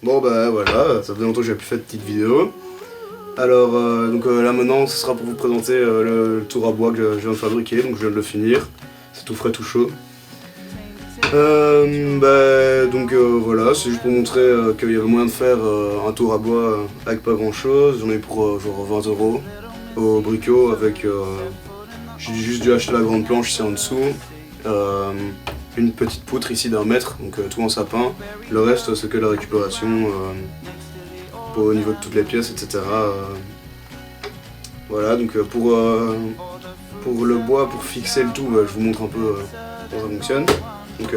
Bon bah voilà, ça faisait longtemps que j'avais plus fait de petite vidéo. Alors là maintenant ce sera pour vous présenter le tour à bois que je viens de fabriquer, donc je viens de le finir. C'est tout frais, tout chaud. Voilà, c'est juste pour montrer qu'il y avait moyen de faire un tour à bois avec pas grand chose. J'en ai pour genre 20 € au Brico avec... j'ai juste dû acheter la grande planche ici en dessous. Une petite poutre ici d'1 mètre, donc tout en sapin. Le reste c'est que la récupération au niveau de toutes les pièces, etc. Voilà, donc pour le bois, pour fixer le tout, je vous montre un peu comment ça fonctionne. Donc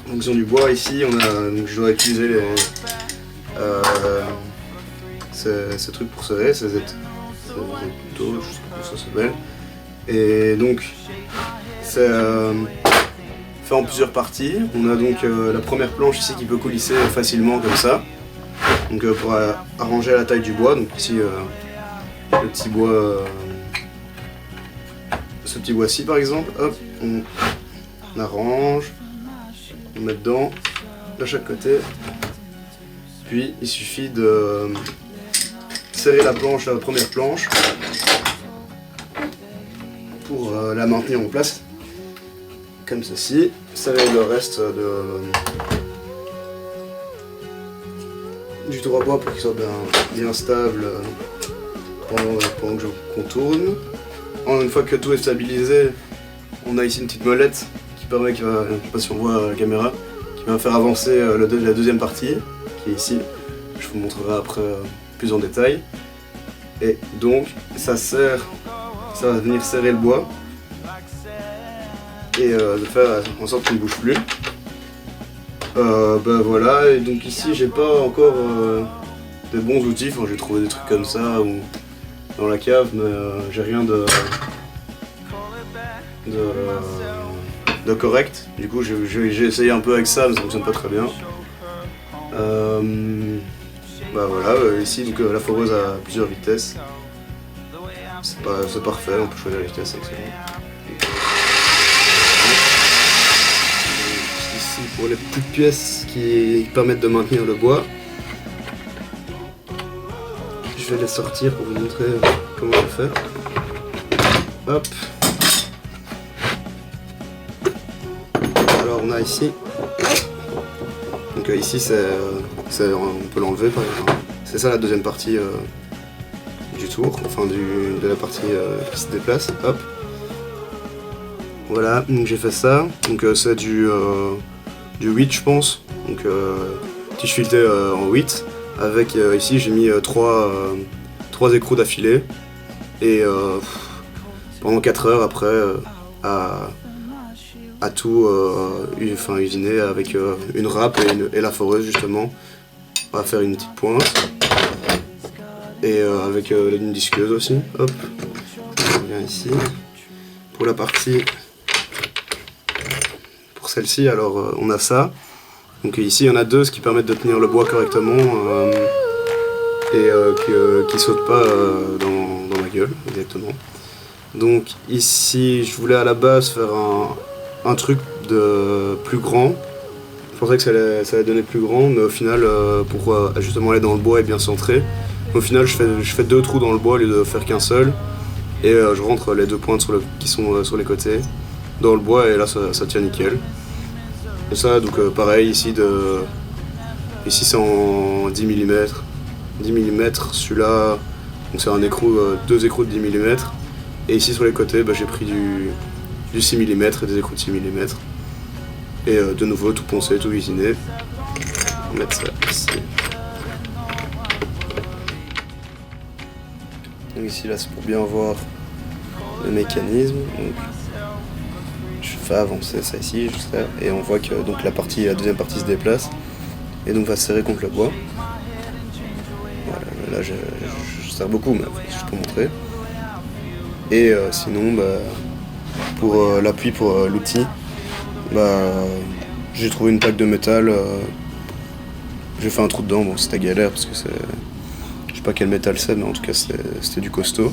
en fonction du bois ici, donc je dois utiliser ces trucs pour serrer, ces étaux, je sais pas comment ça s'appelle. Et donc c'est fait en plusieurs parties. On a donc la première planche ici qui peut coulisser facilement comme ça. Donc pour arranger la taille du bois, donc ici le petit bois, ce petit bois-ci par exemple, hop, on arrange, on met dedans de chaque côté, puis il suffit de serrer la planche, la première planche, pour la maintenir en place, comme ceci, serrer le reste du tour à bois pour qu'il soit bien stable pendant que je contourne. Une fois que tout est stabilisé, on a ici une petite molette qui permet, je sais pas si on voit à la caméra, qui va faire avancer la deuxième partie, qui est ici. Je vous montrerai après plus en détail. Et donc ça va venir serrer le bois et de faire en sorte qu'il ne bouge plus. Voilà, et donc ici j'ai pas encore des bons outils, enfin j'ai trouvé des trucs comme ça ou dans la cave, mais j'ai rien de correct. Du coup j'ai essayé un peu avec ça, mais ça fonctionne pas très bien. Voilà, ici donc la foreuse a plusieurs vitesses. C'est parfait, on peut choisir la vitesse, c'est excellent. Ici pour les petites pièces qui permettent de maintenir le bois. Je vais les sortir pour vous montrer comment je fais. Hop. Alors on a ici. Donc ici on peut l'enlever par exemple. C'est ça la deuxième partie du tour, enfin de la partie qui se déplace. Hop. Voilà, donc j'ai fait ça. Donc c'est du 8 je pense. Donc tige filetée en 8. Avec ici j'ai mis 3 écrous d'affilée. Et pendant 4 heures après à tout usiner avec une râpe et la foreuse justement. On va faire une petite pointe. Et avec une disqueuse aussi. Hop. On vient ici. Pour la partie. Pour celle-ci, alors on a ça. Donc ici il y en a 2, ce qui permettent de tenir le bois correctement et qui ne saute pas dans ma gueule, exactement. Donc ici je voulais à la base faire un truc de plus grand. Je pensais que ça allait donner plus grand, mais au final pour justement aller dans le bois et bien centré, au final je fais 2 trous dans le bois au lieu de faire qu'un seul. Et je rentre les 2 pointes qui sont sur les côtés dans le bois et là ça tient nickel. Et ça donc pareil ici c'est en 10 mm. 10 mm celui-là, donc c'est un écrou, 2 écrous de 10 mm. Et ici sur les côtés j'ai pris du 6 mm et des écrous de 6 mm. Et de nouveau tout poncé, tout usiné. On va mettre ça ici. Donc ici là c'est pour bien voir le mécanisme. Donc, je fais avancer ça ici, juste là, et on voit que donc la deuxième partie se déplace et donc va se serrer contre le bois. Voilà, là je serre beaucoup, mais juste pour montrer. Et sinon pour l'appui pour l'outil, j'ai trouvé une plaque de métal. J'ai fait un trou dedans, bon c'était galère parce que je sais pas quel métal c'est, mais en tout cas c'était du costaud.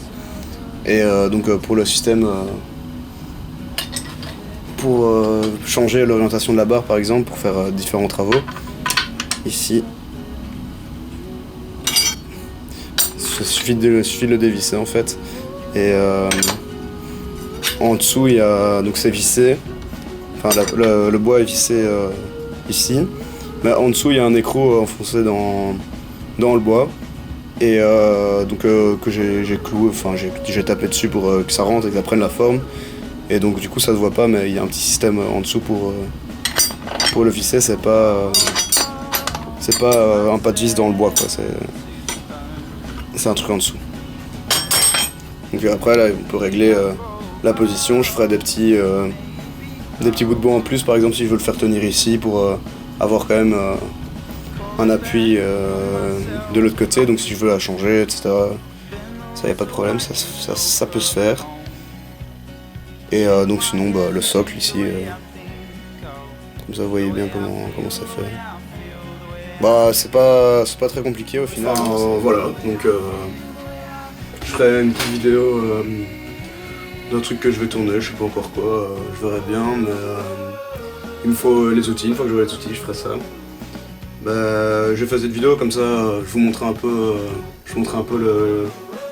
Et donc pour le système, pour changer l'orientation de la barre par exemple, pour faire différents travaux, ici. Il suffit de le dévisser en fait. Et en dessous, il y a, donc c'est vissé. Enfin, le bois est vissé ici. Mais en dessous, il y a un écrou enfoncé dans le bois. Et donc que j'ai cloué, enfin j'ai tapé dessus pour que ça rentre et que ça prenne la forme. Et donc du coup ça se voit pas, mais il y a un petit système en dessous pour le visser. C'est pas un pas de vis dans le bois quoi. C'est un truc en dessous. Donc après là on peut régler la position. Je ferai des petits bouts de bois en plus, par exemple si je veux le faire tenir ici pour avoir quand même un appui de l'autre côté, donc si je veux la changer, etc. Ça y a pas de problème, ça peut se faire. Et donc sinon le socle ici, comme ça vous voyez bien comment ça fait. Bah c'est pas très compliqué au final. Voilà, donc je ferai une petite vidéo d'un truc que je vais tourner, je sais pas encore quoi, je verrai bien, mais il me faut les outils, une fois que j'aurai les outils je ferai ça. Bah, je fais cette vidéo comme ça, je vous montrerai un peu,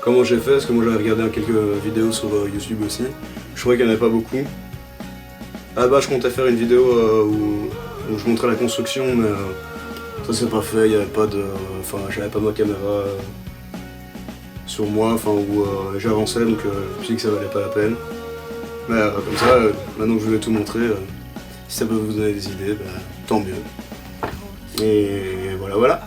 comment j'ai fait, parce que moi j'avais regardé quelques vidéos sur YouTube aussi. Je trouvais qu'il n'y en avait pas beaucoup. Ah bah je comptais faire une vidéo où je montrais la construction, mais ça c'est pas fait, il y avait pas de, enfin j'avais pas ma caméra sur moi, enfin où j'avançais, donc je me suis dit que ça valait pas la peine. Mais comme ça, maintenant que je vous ai tout montré, si ça peut vous donner des idées, bah, tant mieux. Et voilà.